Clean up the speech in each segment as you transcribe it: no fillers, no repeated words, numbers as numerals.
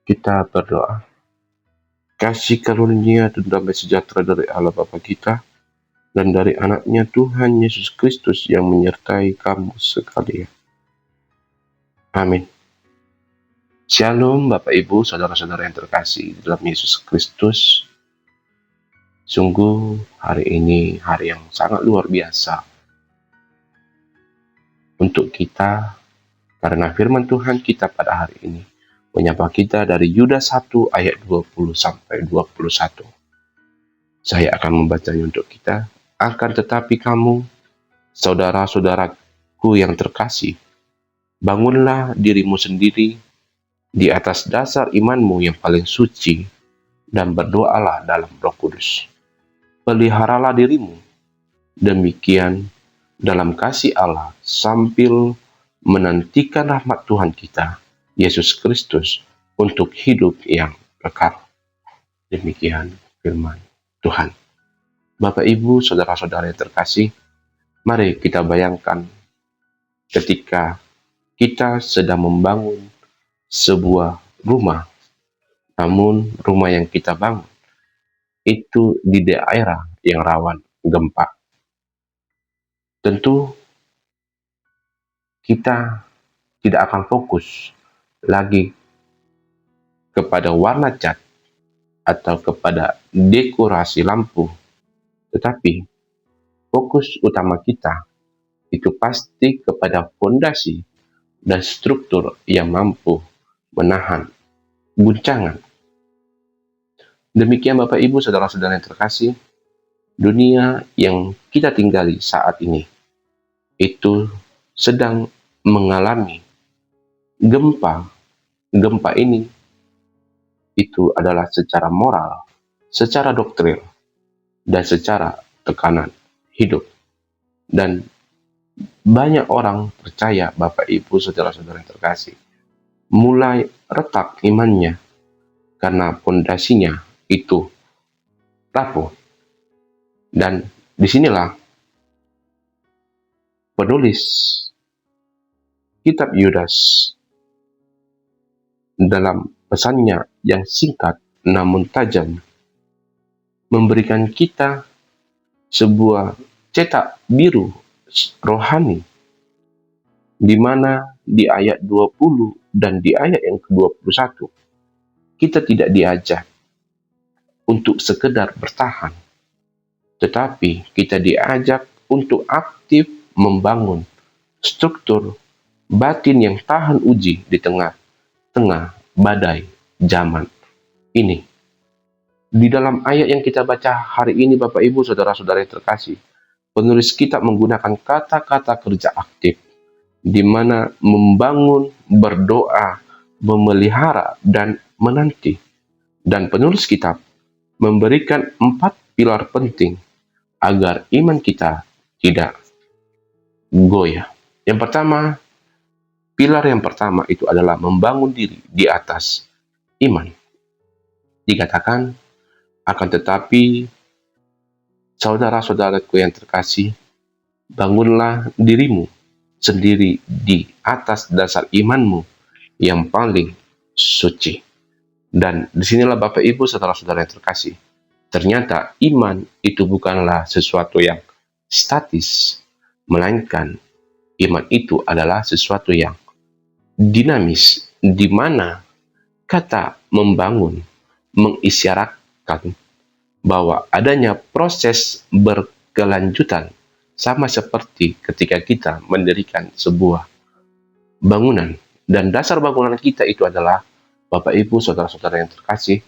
Kita berdoa. Kasih karunia dan damai sejahtera dari Allah Bapa kita dan dari anaknya Tuhan Yesus Kristus yang menyertai kamu sekalian. Amin. Shalom Bapak Ibu, saudara-saudara yang terkasih dalam Yesus Kristus. Sungguh hari ini hari yang sangat luar biasa untuk kita, karena firman Tuhan kita pada hari ini menyapa kita dari Yudas 1 ayat 20 sampai 21. Saya akan membacanya untuk kita. Akan tetapi kamu, saudara-saudaraku yang terkasih, bangunlah dirimu sendiri di atas dasar imanmu yang paling suci dan berdoalah dalam Roh Kudus. Peliharalah dirimu demikian dalam kasih Allah sambil menantikan rahmat Tuhan kita Yesus Kristus untuk hidup yang kekal. Demikian firman Tuhan. Bapak Ibu, saudara-saudara yang terkasih, mari kita bayangkan ketika kita sedang membangun sebuah rumah, namun rumah yang kita bangun itu di daerah yang rawan gempa. Tentu kita tidak akan fokus lagi kepada warna cat atau kepada dekorasi lampu, tetapi fokus utama kita itu pasti kepada fondasi dan struktur yang mampu menahan guncangan. Demikian Bapak Ibu, saudara-saudara yang terkasih, dunia yang kita tinggali saat ini itu sedang mengalami gempa. Gempa ini itu adalah secara moral, secara doktrin, dan secara tekanan hidup. Dan banyak orang percaya, Bapak Ibu, saudara-saudara yang terkasih, mulai retak imannya karena fondasinya itu rapuh. Dan disinilah penulis kitab Yudas dalam pesannya yang singkat namun tajam memberikan kita sebuah cetak biru rohani, di mana di ayat 20 dan di ayat yang ke-21 kita tidak diajak untuk sekedar bertahan, tetapi kita diajak untuk aktif membangun struktur batin yang tahan uji di tengah badai zaman ini. Di dalam ayat yang kita baca hari ini, Bapak Ibu, saudara-saudara yang terkasih, penulis kitab menggunakan kata-kata kerja aktif, di mana membangun, berdoa, memelihara, dan menanti. Dan penulis kitab memberikan 4 pilar penting agar iman kita tidak goyah. Pilar yang pertama itu adalah membangun diri di atas iman. Dikatakan, akan tetapi saudara-saudaraku yang terkasih, bangunlah dirimu sendiri di atas dasar imanmu yang paling suci. Dan disinilah Bapak Ibu, saudara-saudara yang terkasih, ternyata iman itu bukanlah sesuatu yang statis, melainkan iman itu adalah sesuatu yang dinamis, di mana kata membangun mengisyaratkan bahwa adanya proses berkelanjutan, sama seperti ketika kita mendirikan sebuah bangunan. Dan dasar bangunan kita itu adalah, Bapak Ibu, saudara-saudara yang terkasih,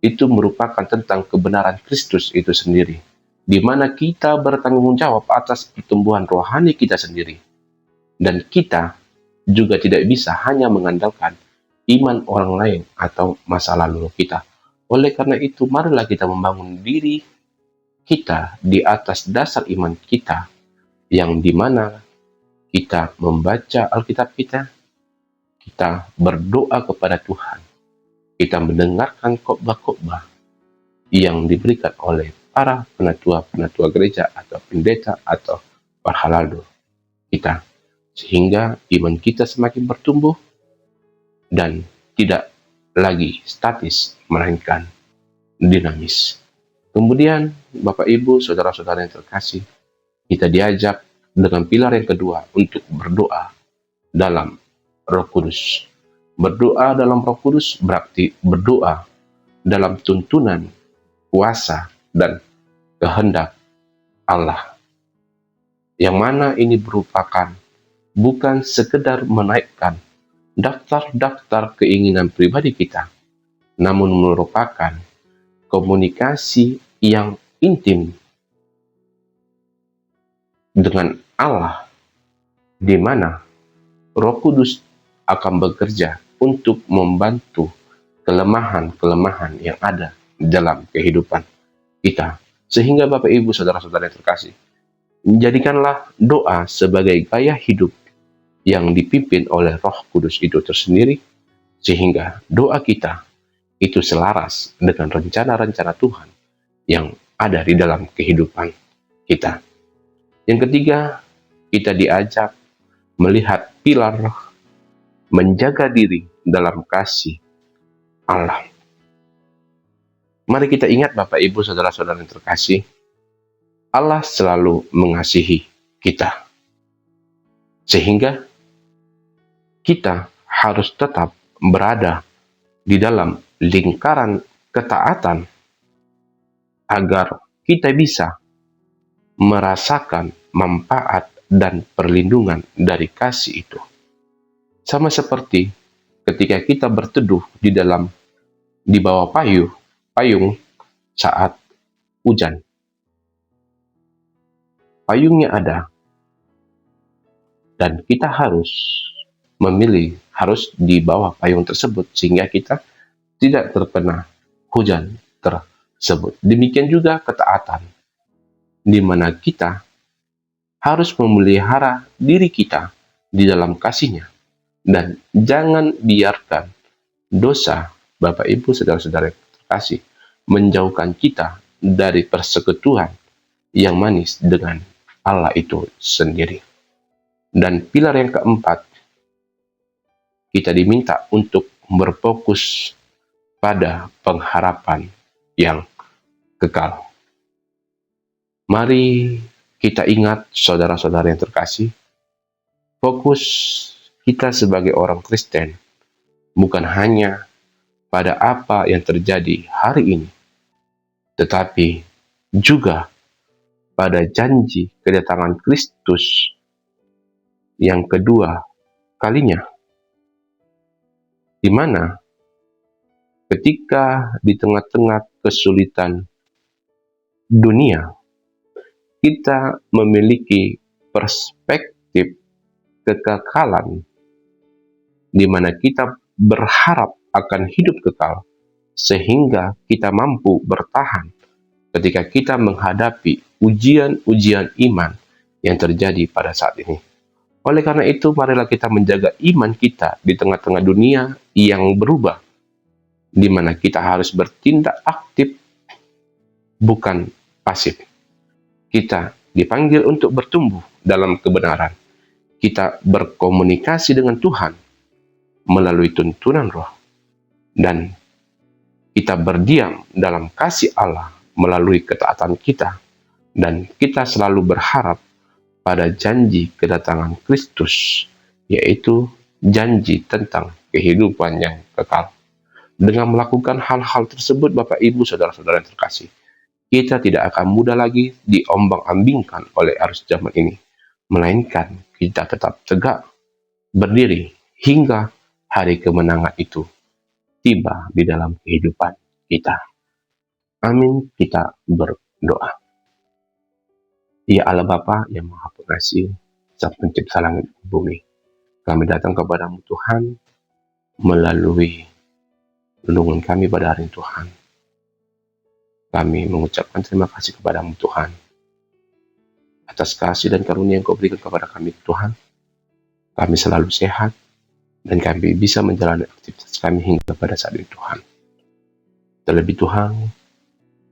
itu merupakan tentang kebenaran Kristus itu sendiri, di mana kita bertanggung jawab atas pertumbuhan rohani kita sendiri. Dan kita juga tidak bisa hanya mengandalkan iman orang lain atau masa lalu kita. Oleh karena itu, marilah kita membangun diri kita di atas dasar iman kita, yang dimana kita membaca Alkitab kita berdoa kepada Tuhan, kita mendengarkan khotbah-khotbah yang diberikan oleh para penatua-penatua gereja atau pendeta atau parhalado kita, sehingga iman kita semakin bertumbuh dan tidak lagi statis, melainkan dinamis. Kemudian, Bapak Ibu, saudara-saudara yang terkasih, kita diajak dengan pilar yang kedua untuk berdoa dalam Roh Kudus. Berdoa dalam Roh Kudus berarti berdoa dalam tuntunan, kuasa, dan kehendak Allah. Yang mana ini merupakan bukan sekedar menaikkan daftar-daftar keinginan pribadi kita, namun merupakan komunikasi yang intim dengan Allah, di mana Roh Kudus akan bekerja untuk membantu kelemahan-kelemahan yang ada dalam kehidupan kita. Sehingga Bapak Ibu saudara-saudara yang terkasih, jadikanlah doa sebagai gaya hidup yang dipimpin oleh Roh Kudus itu tersendiri, sehingga doa kita itu selaras dengan rencana-rencana Tuhan yang ada di dalam kehidupan kita. Yang ketiga, kita diajak melihat pilar menjaga diri dalam kasih Allah. Mari kita ingat Bapak Ibu saudara-saudara yang terkasih, Allah selalu mengasihi kita. Sehingga kita harus tetap berada di dalam lingkaran ketaatan agar kita bisa merasakan manfaat dan perlindungan dari kasih itu. Sama seperti ketika kita berteduh di bawah payung saat hujan. Payungnya ada dan kita harus di bawah payung tersebut sehingga kita tidak terkena hujan tersebut. Demikian juga ketaatan, di mana kita harus memelihara diri kita di dalam kasih-Nya, dan jangan biarkan dosa, Bapak Ibu saudara-saudara terkasih, menjauhkan kita dari persekutuan yang manis dengan Allah itu sendiri. Dan pilar yang keempat, kita diminta untuk berfokus pada pengharapan yang kekal. Mari kita ingat saudara-saudara yang terkasih, fokus kita sebagai orang Kristen bukan hanya pada apa yang terjadi hari ini, tetapi juga pada janji kedatangan Kristus yang kedua kalinya, di mana ketika di tengah-tengah kesulitan dunia, kita memiliki perspektif kekekalan, di mana kita berharap akan hidup kekal, sehingga kita mampu bertahan ketika kita menghadapi ujian-ujian iman yang terjadi pada saat ini. Oleh karena itu, marilah kita menjaga iman kita di tengah-tengah dunia yang berubah, di mana kita harus bertindak aktif, bukan pasif. Kita dipanggil untuk bertumbuh dalam kebenaran. Kita berkomunikasi dengan Tuhan melalui tuntunan Roh, dan kita berdiam dalam kasih Allah melalui ketaatan kita, dan kita selalu berharap pada janji kedatangan Kristus, yaitu janji tentang kehidupan yang kekal. Dengan melakukan hal-hal tersebut, Bapak Ibu saudara-saudara yang terkasih, kita tidak akan mudah lagi diombang-ambingkan oleh arus zaman ini, melainkan kita tetap tegak berdiri hingga hari kemenangan itu tiba di dalam kehidupan kita. Amin. Kita berdoa. Ya Allah Bapa yang Maha Pengasih, Sang Pencipta langit dan bumi, kami datang kepadamu Tuhan melalui renungan kami pada hari ini Tuhan. Kami mengucapkan terima kasih kepadamu Tuhan atas kasih dan karunia yang Kau berikan kepada kami Tuhan. Kami selalu sehat dan kami bisa menjalani aktivitas kami hingga pada saat ini Tuhan. Terlebih Tuhan,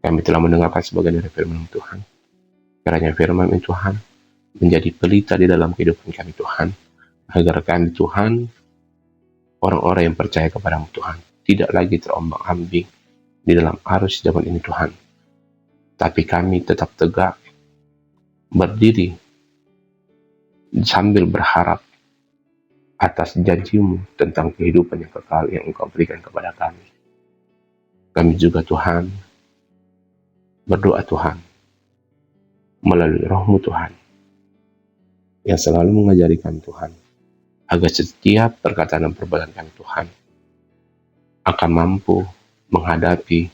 kami telah mendengarkan sebagian dari firman Tuhan. Kiranya firman Tuhan menjadi pelita di dalam kehidupan kami Tuhan, agar kami Tuhan, orang-orang yang percaya kepadamu Tuhan, tidak lagi terombang-ambing di dalam arus zaman ini Tuhan. Tapi kami tetap tegak, berdiri, sambil berharap atas janji-Mu tentang kehidupan yang kekal yang Engkau berikan kepada kami. Kami juga Tuhan, berdoa Tuhan, melalui Roh-Mu Tuhan, yang selalu mengajari kami Tuhan, agar setiap perkataan dan perbuatan kami Tuhan akan mampu menghadapi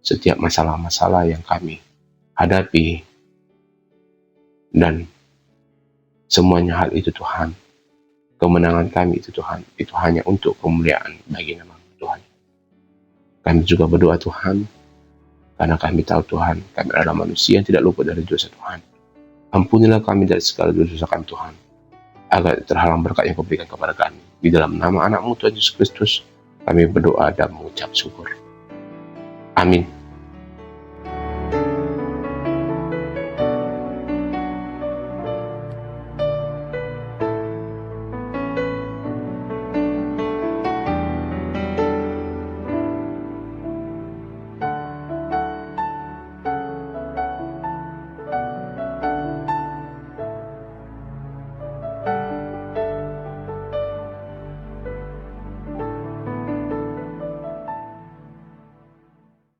setiap masalah-masalah yang kami hadapi, dan semuanya hal itu Tuhan, kemenangan kami itu Tuhan, itu hanya untuk kemuliaan bagi nama Tuhan. Kami juga berdoa Tuhan, karena kami tahu Tuhan, kami adalah manusia yang tidak luput dari dosa Tuhan. Ampunilah kami dari segala dosa kami Tuhan, agar terhalang berkat yang Kau berikan kepada kami. Di dalam nama anak-Mu Tuhan Yesus Kristus, kami berdoa dan mengucap syukur. Amin.